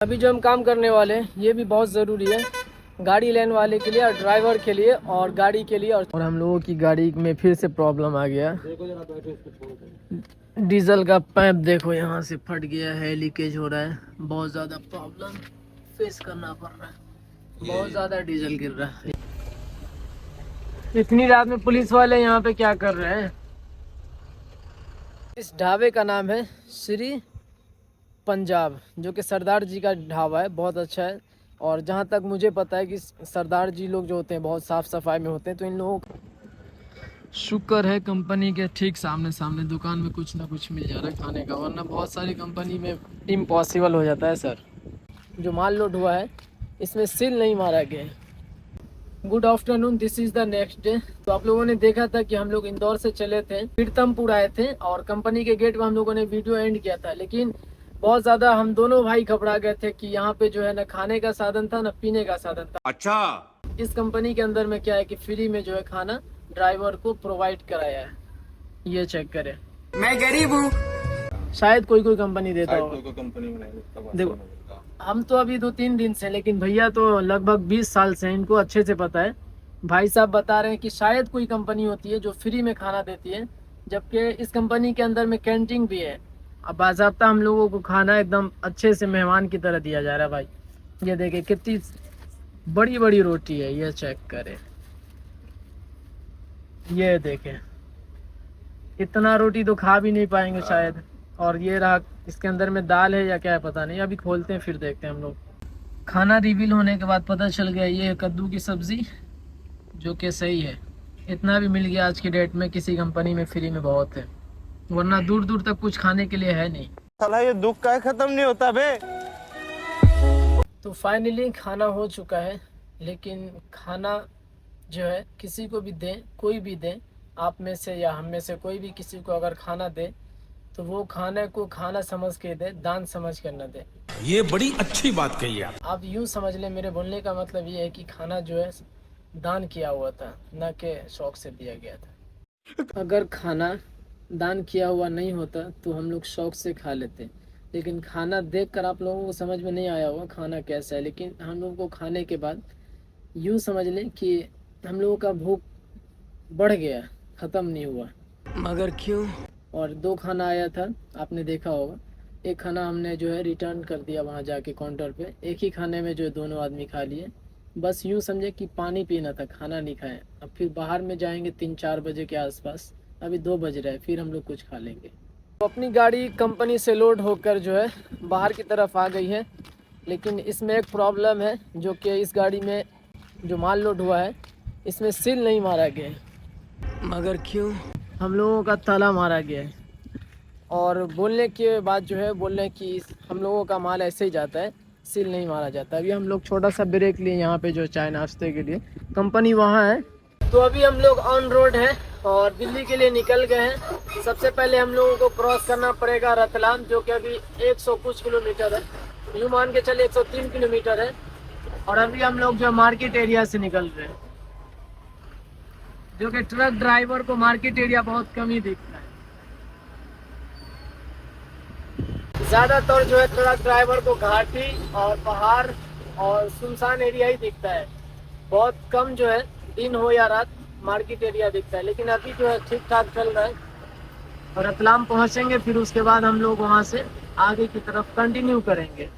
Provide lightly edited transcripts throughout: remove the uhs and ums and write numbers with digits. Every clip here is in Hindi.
अभी जो हम काम करने वाले हैं ये भी बहुत ज़रूरी है, गाड़ी लेने वाले के लिए और ड्राइवर के लिए और गाड़ी के लिए। और हम लोगों की गाड़ी में फिर से प्रॉब्लम आ गया। डीजल का पाइप देखो यहाँ से फट गया है, लीकेज हो रहा है, बहुत ज़्यादा प्रॉब्लम फेस करना पड़ रहा है, बहुत ज़्यादा डीजल गिर रहा है। इतनी रात में पुलिस वाले यहाँ पे क्या कर रहे हैं? इस ढाबे का नाम है श्री पंजाब, जो कि सरदार जी का ढाबा है, बहुत अच्छा है। और जहाँ तक मुझे पता है कि सरदार जी लोग जो होते हैं बहुत साफ़ सफाई में होते हैं, तो इन लोगों को शुक्र है कंपनी के ठीक सामने सामने दुकान में कुछ ना कुछ मिल जा रहा है खाने का, वरना बहुत सारी कंपनी में इम्पॉसिबल हो जाता है सर। जो माल लोड हुआ है इसमें सील नहीं मारा गया है। Good afternoon, this is the next day. तो आप लोगों ने देखा था कि हम लोग इंदौर से चले थे, पीरतमपुर आए थे और कंपनी के गेट पर हम लोगों ने वीडियो एंड किया था, लेकिन बहुत ज़्यादा हम दोनों भाई घबरा गए थे कि यहाँ पे जो है ना खाने का साधन था ना पीने का साधन था। अच्छा, इस कंपनी के अंदर में क्या है कि फ्री में जो है खाना ड्राइवर को प्रोवाइड कराया है। ये चेक करें, मैं गरीब हूँ। शायद कोई कोई कंपनी देता होगा। कंपनी देखो हम तो अभी 2-3 दिन से, लेकिन भैया तो लगभग 20 साल से, इनको अच्छे से पता है। भाई साहब बता रहे हैं कि शायद कोई कंपनी होती है जो फ्री में खाना देती है, जबकि इस कंपनी के अंदर में कैंटीन भी है। अब बाज़ाब्ता हम लोगों को खाना एकदम अच्छे से मेहमान की तरह दिया जा रहा है। भाई ये देखिए कितनी बड़ी बड़ी रोटी है, ये चेक करें, ये देखें, इतना रोटी तो खा भी नहीं पाएंगे शायद। और ये रहा, इसके अंदर में दाल है या क्या है पता नहीं, अभी खोलते हैं फिर देखते हैं हम लोग। खाना रिवील होने के बाद पता चल गया ये है कद्दू की सब्ज़ी, जो कि सही है। इतना भी मिल गया आज की डेट में, किसी कंपनी में फ्री में बहुत है, वरना दूर दूर तक कुछ खाने के लिए है नहीं। साला ये दुख का खत्म नहीं होता बे। तो फाइनली खाना हो चुका है, लेकिन खाना जो है किसी को भी दें, कोई भी दें, आप में से या हम में से कोई भी किसी को अगर खाना दे तो वो खाने को खाना समझ के दे, दान समझ कर न दे। ये बड़ी अच्छी बात कही आप यूँ समझ लें, मेरे बोलने का मतलब ये है कि खाना जो है दान किया हुआ था, न कि शौक से दिया गया था। अगर खाना दान किया हुआ नहीं होता तो हम लोग शौक से खा लेते, लेकिन खाना देखकर आप लोगों को समझ में नहीं आया होगा खाना कैसा है, लेकिन हम लोगों को खाने के बाद यूँ समझ लें कि हम लोगों का भूख बढ़ गया, ख़त्म नहीं हुआ। मगर क्यों? और 2 खाना आया था, आपने देखा होगा। एक खाना हमने जो है रिटर्न कर दिया वहाँ जाके काउंटर पे। एक ही खाने में जो है दोनों आदमी खा लिए। बस यूँ समझे कि पानी पीना था, खाना नहीं खाए। अब फिर बाहर में जाएंगे 3-4 बजे के आसपास, अभी 2 बज रहे हैं, फिर हम लोग कुछ खा लेंगे। तो अपनी गाड़ी कंपनी से लोड होकर जो है बाहर की तरफ आ गई है, लेकिन इसमें एक प्रॉब्लम है, जो कि इस गाड़ी में जो माल लोड हुआ है इसमें सील नहीं मारा गया है। मगर क्यों? हम लोगों का ताला मारा गया है। और बोलने के बाद जो है बोल रहे हैं कि हम लोगों का माल ऐसे ही जाता है, सील नहीं मारा जाता। अभी हम लोग छोटा सा ब्रेक लिए यहाँ पे जो चाय नाश्ते के लिए, कंपनी वहाँ है। तो अभी हम लोग ऑन रोड हैं और दिल्ली के लिए निकल गए हैं। सबसे पहले हम लोगों को क्रॉस करना पड़ेगा रतलाम, जो कि अभी 100 कुछ किलोमीटर है, यूँ मान के चले 103 किलोमीटर है। और अभी हम लोग जो मार्केट एरिया से निकल रहे हैं, जो कि ट्रक ड्राइवर को मार्केट एरिया बहुत कम ही दिखता है। ज़्यादातर जो है ट्रक ड्राइवर को घाटी और पहाड़ और सुनसान एरिया ही दिखता है। बहुत कम जो है दिन हो या रात मार्केट एरिया दिखता है, लेकिन अभी जो है ठीक ठाक चल रहा है। और रतलाम पहुंचेंगे, फिर उसके बाद हम लोग वहां से आगे की तरफ कंटिन्यू करेंगे।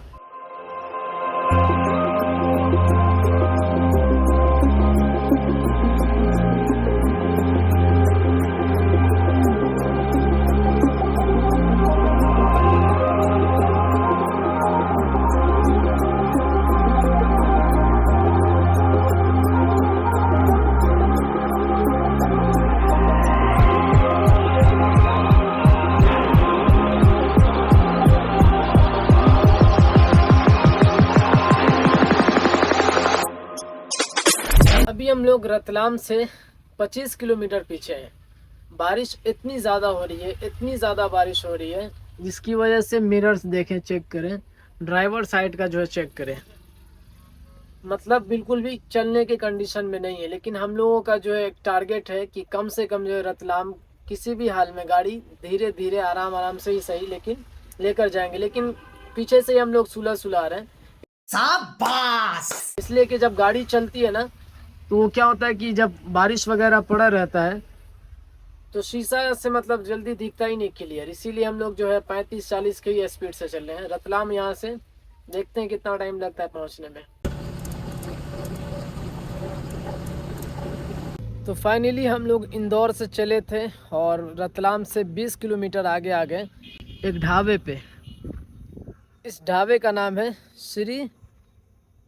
अभी हम लोग रतलाम से 25 किलोमीटर पीछे हैं। बारिश इतनी ज़्यादा हो रही है, इतनी ज़्यादा बारिश हो रही है, जिसकी वजह से मिरर्स देखें, चेक करें, ड्राइवर साइड का जो है चेक करें, मतलब बिल्कुल भी चलने के कंडीशन में नहीं है। लेकिन हम लोगों का जो है एक टारगेट है कि कम से कम जो है रतलाम किसी भी हाल में गाड़ी धीरे धीरे आराम आराम से ही सही, लेकिन लेकर जाएंगे। लेकिन पीछे से ही हम लोग सुलह सुला रहे हैं। शाबाश! इसलिए कि जब गाड़ी चलती है ना तो वो क्या होता है कि जब बारिश वगैरह पड़ा रहता है तो शीशा से मतलब जल्दी दिखता ही नहीं क्लियर, इसीलिए हम लोग जो है 35-40 की स्पीड से चल रहे हैं। रतलाम यहाँ से देखते हैं कितना टाइम लगता है पहुँचने में। तो फाइनली हम लोग इंदौर से चले थे और रतलाम से 20 किलोमीटर आगे आ गए एक ढाबे पे। इस ढाबे का नाम है श्री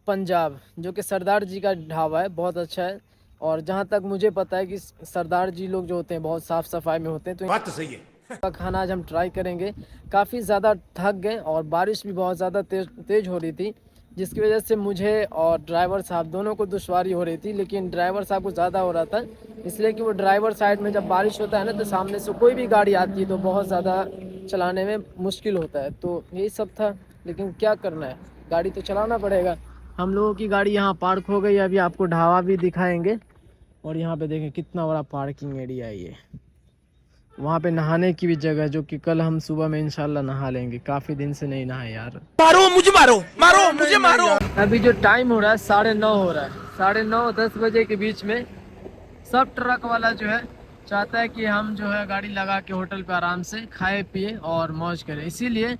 पंजाब, जो कि सरदार जी का ढाबा है, बहुत अच्छा है। और जहाँ तक मुझे पता है कि सरदार जी लोग जो होते हैं बहुत साफ़ सफाई में होते हैं, तो बात तो सही है। का खाना आज हम ट्राई करेंगे। काफ़ी ज़्यादा थक गए और बारिश भी बहुत ज़्यादा तेज़ हो रही थी, जिसकी वजह से मुझे और ड्राइवर साहब दोनों को दुश्वारी हो रही थी। लेकिन ड्राइवर साहब को ज़्यादा हो रहा था, इसलिए कि वो ड्राइवर साइड में जब बारिश होता है ना तो सामने से कोई भी गाड़ी आती है तो बहुत ज़्यादा चलाने में मुश्किल होता है। तो यही सब था, लेकिन क्या करना है, गाड़ी तो चलाना पड़ेगा। हम लोगों की गाड़ी यहाँ पार्क हो गई, अभी आपको ढाबा भी दिखाएंगे। और यहाँ पे देखें कितना बड़ा पार्किंग एरिया है ये। वहाँ पे नहाने की भी जगह, जो कि कल हम सुबह में इंशाल्लाह नहा लेंगे। काफ़ी दिन से नहीं नहाए यार। मारो मुझे, मारो मुझे, मारो। अभी जो टाइम हो रहा है 9:30 हो रहा है। 9:30-10 बजे के बीच में सब ट्रक वाला जो है चाहता है कि हम जो है गाड़ी लगा के होटल पे आराम से खाए पिए और मौज करें। इसीलिए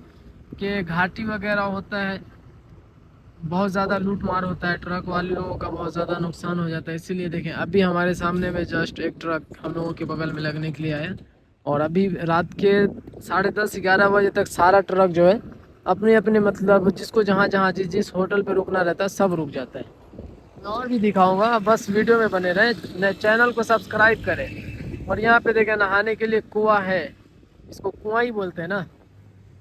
कि घाटी वगैरह होता है, बहुत ज़्यादा लूट मार होता है, ट्रक वाले लोगों का बहुत ज़्यादा नुकसान हो जाता है। इसीलिए देखें अभी हमारे सामने में जस्ट एक ट्रक हम लोगों के बगल में लगने के लिए आया। और अभी रात के 10:30-11 बजे तक सारा ट्रक जो है अपने अपने मतलब जिसको जहाँ जहाँ जिस होटल पे रुकना रहता है सब रुक जाता है। मैं और भी दिखाऊंगा, बस वीडियो में बने रहें, चैनल को सब्सक्राइब करें। और यहाँ पे देखें नहाने के लिए कुआं है, इसको कुआं ही बोलते हैं ना,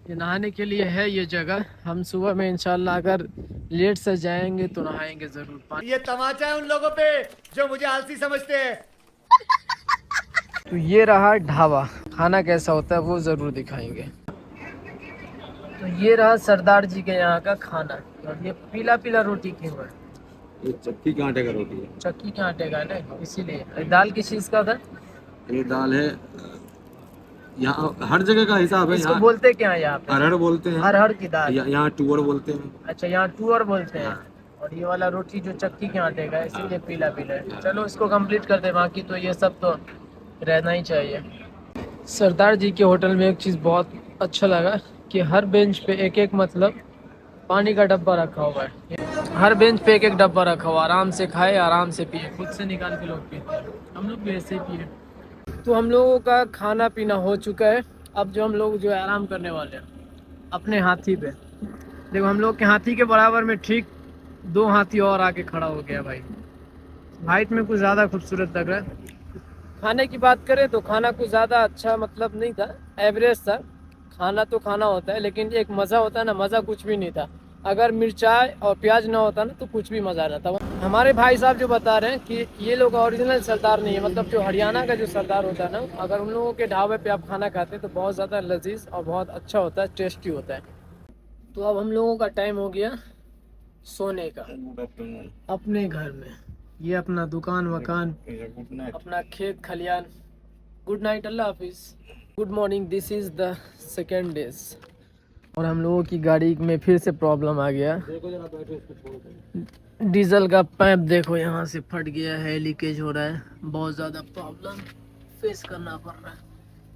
ये नहाने के लिए है ये जगह। हम सुबह में इंशाल्लाह अगर लेट से जाएंगे तो नहाएंगे ज़रूर। ये तमाचा है उन लोगों पे जो मुझे आलसी समझते हैं। तो ये रहा ढाबा, खाना कैसा होता है वो ज़रूर दिखाएंगे। तो ये रहा सरदार जी के यहाँ का खाना। और ये पीला पीला रोटी क्यों है? ये चक्की के आटे का रोटी है। चक्की के आटे का है ना, इसीलिए। दाल किस चीज़ का था? ये दाल है, यहाँ हर जगह का हिसाब है। इसको यहाँ बोलते क्या है यहाँ पे? अरहर बोलते हैं, अरहर की दाल। यहाँ टूअर बोलते हैं। अच्छा, यहाँ टूअर बोलते हैं। और ये वाला रोटी जो चक्की के आटे का है, इसीलिए पीला पीला है। चलो इसको कंप्लीट कर दे, बाकी तो ये सब तो रहना ही चाहिए। सरदार जी के होटल में एक चीज़ बहुत अच्छा लगा कि हर बेंच पे एक एक मतलब पानी का डब्बा रखा हुआ है। हर बेंच पे एक एक डब्बा रखा हुआ, आराम से खाए आराम से पिए, खुद से निकाल के लोग पीते हैं। हम लोग भी ऐसे ही पिए। तो हम लोगों का खाना पीना हो चुका है। अब जो हम लोग जो है आराम करने वाले हैं अपने हाथी पे। देखो हम लोग के हाथी के बराबर में ठीक 2 हाथी और आके खड़ा हो गया भाई। हाइट में कुछ ज़्यादा खूबसूरत लग रहा है। खाने की बात करें तो खाना कुछ ज़्यादा अच्छा मतलब नहीं था, एवरेज था। खाना तो खाना होता है, लेकिन एक मज़ा होता है ना, मज़ा कुछ भी नहीं था। अगर मिर्चाई और प्याज ना होता ना तो कुछ भी मज़ा ना था। हमारे भाई साहब जो बता रहे हैं कि ये लोग ओरिजिनल सरदार नहीं है, मतलब जो हरियाणा का जो सरदार होता है ना, अगर उन लोगों के ढाबे पे आप खाना खाते हैं तो बहुत ज़्यादा लजीज और बहुत अच्छा होता है, टेस्टी होता है। तो अब हम लोगों का टाइम हो गया सोने का अपने घर में। ये अपना दुकान वकान, अपना खेत खलियान। गुड नाइट, अल्लाह हाफिज़, good morning. This is the second days. और हम लोगों की गाड़ी में फिर से प्रॉब्लम आ गया। डीजल का पाइप देखो यहाँ से फट गया है, लीकेज हो रहा है। बहुत ज़्यादा प्रॉब्लम फेस करना पड़ रहा है,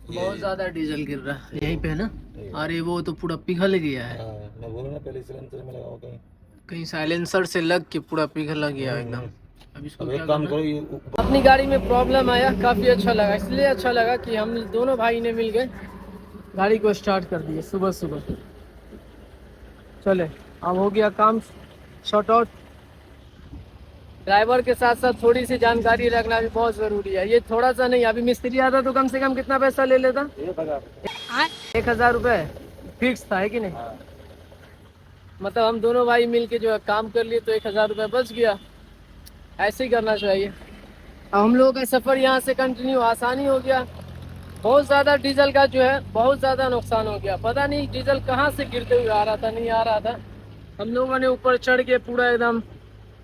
बहुत ज़्यादा डीजल गिर रहा है। यहीं पे है ना? अरे वो तो पूरा पिघल गया है। कहीं साइलेंसर से लग के पूरा पिघल गया एकदम। अब इसको क्या करना? अपनी गाड़ी में प्रॉब्लम आया, काफ़ी अच्छा लगा। इसलिए अच्छा लगा कि हम दोनों भाई ने मिल गए गाड़ी को स्टार्ट कर दिए सुबह सुबह। चले अब हो गया काम शॉर्ट आउट। ड्राइवर के साथ साथ थोड़ी सी जानकारी रखना भी बहुत ज़रूरी है। ये थोड़ा सा नहीं, अभी मिस्त्री आता तो कम से कम कितना पैसा ले लेता? 1000 रुपये फिक्स था, है कि नहीं? मतलब हम दोनों भाई मिल के जो है काम कर लिए तो 1000 रुपये बच गया। ऐसे ही करना चाहिए। अब हम लोगों का सफ़र यहाँ से कंटिन्यू, आसानी हो गया। बहुत ज़्यादा डीजल का जो है बहुत ज़्यादा नुकसान हो गया। पता नहीं डीजल कहाँ से गिरते हुए आ रहा था, नहीं आ रहा था। हम लोगों ने ऊपर चढ़ के पूरा एकदम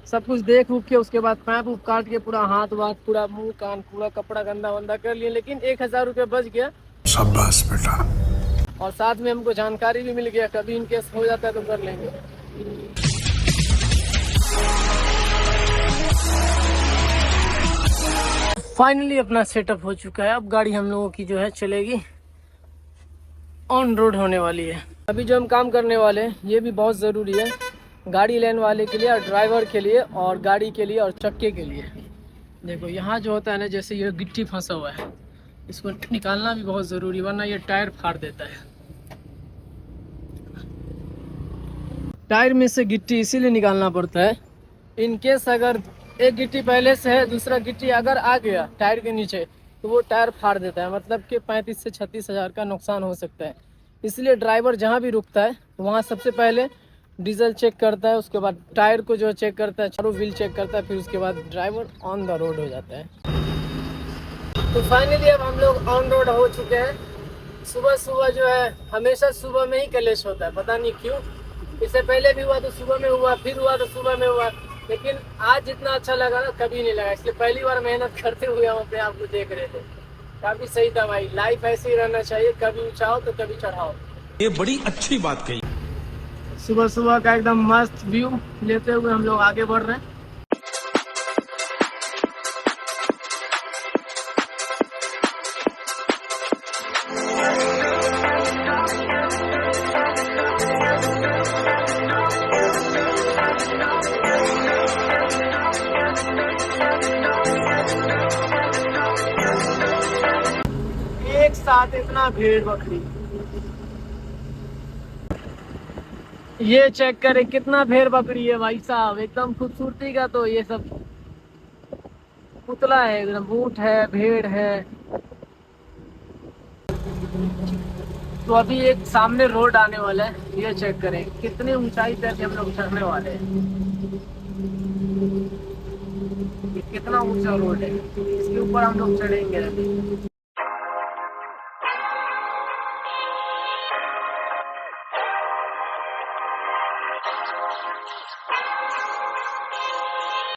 सब कुछ देख उख के, उसके बाद पैप उप काट के पूरा हाथ वाथ पूरा मुंह कान पूरा कपड़ा गंदा वंदा कर लिए, लेकिन 1000 रुपये बच गया। शाबाश बेटा। और साथ में हमको जानकारी भी मिल गया, कभी इनकेस हो जाता है तो कर लेंगे। फाइनली अपना सेटअप हो चुका है। अब गाड़ी हम लोगों की जो है चलेगी, ऑन रोड होने वाली है। अभी जो हम काम करने वाले हैं ये भी बहुत ज़रूरी है, गाड़ी लेने वाले के लिए और ड्राइवर के लिए और गाड़ी के लिए और चक्के के लिए। देखो यहाँ जो होता है ना, जैसे ये गिट्टी फंसा हुआ है, इसको निकालना भी बहुत ज़रूरी, वरना ये टायर फाड़ देता है। टायर में से गिट्टी इसीलिए निकालना पड़ता है, इनकेस अगर एक गिट्टी पहले से है, दूसरा गिट्टी अगर आ गया टायर के नीचे तो वो टायर फाड़ देता है, मतलब कि 35 से 36 हज़ार का नुकसान हो सकता है। इसलिए ड्राइवर जहाँ भी रुकता है वहाँ सबसे पहले डीजल चेक करता है, उसके बाद टायर को जो चेक करता है, चारों व्हील चेक करता है, फिर उसके बाद ड्राइवर ऑन द रोड हो जाता है। तो फाइनली अब हम लोग ऑन रोड हो चुके हैं। सुबह सुबह जो है हमेशा सुबह में ही कलेश होता है, पता नहीं क्यों। इससे पहले भी हुआ तो सुबह में हुआ, फिर हुआ तो सुबह में हुआ, लेकिन आज जितना अच्छा लगा ना कभी नहीं लगा। इसलिए पहली बार मेहनत करते हुए हम अपने आप को देख रहे थे। काफी सही था भाई, लाइफ ऐसे ही रहना चाहिए, कभी उठाओ तो कभी चढ़ाओ। ये बड़ी अच्छी बात कही। सुबह सुबह का एकदम मस्त व्यू लेते हुए हम लोग आगे बढ़ रहे हैं। एक साथ इतना भेड़ बकरी, ये चेक करें कितना भेड़ बकरी है भाई साहब। एकदम खूबसूरती का तो ये सब पुतला है, एकदम ऊंट है, भेड़ है। तो अभी एक सामने रोड आने वाला है, ये चेक करें कितनी ऊंचाई तक हम लोग चढ़ने वाले हैं। ये कितना ऊंचा रोड है, इसके ऊपर हम लोग चढ़ेंगे अभी।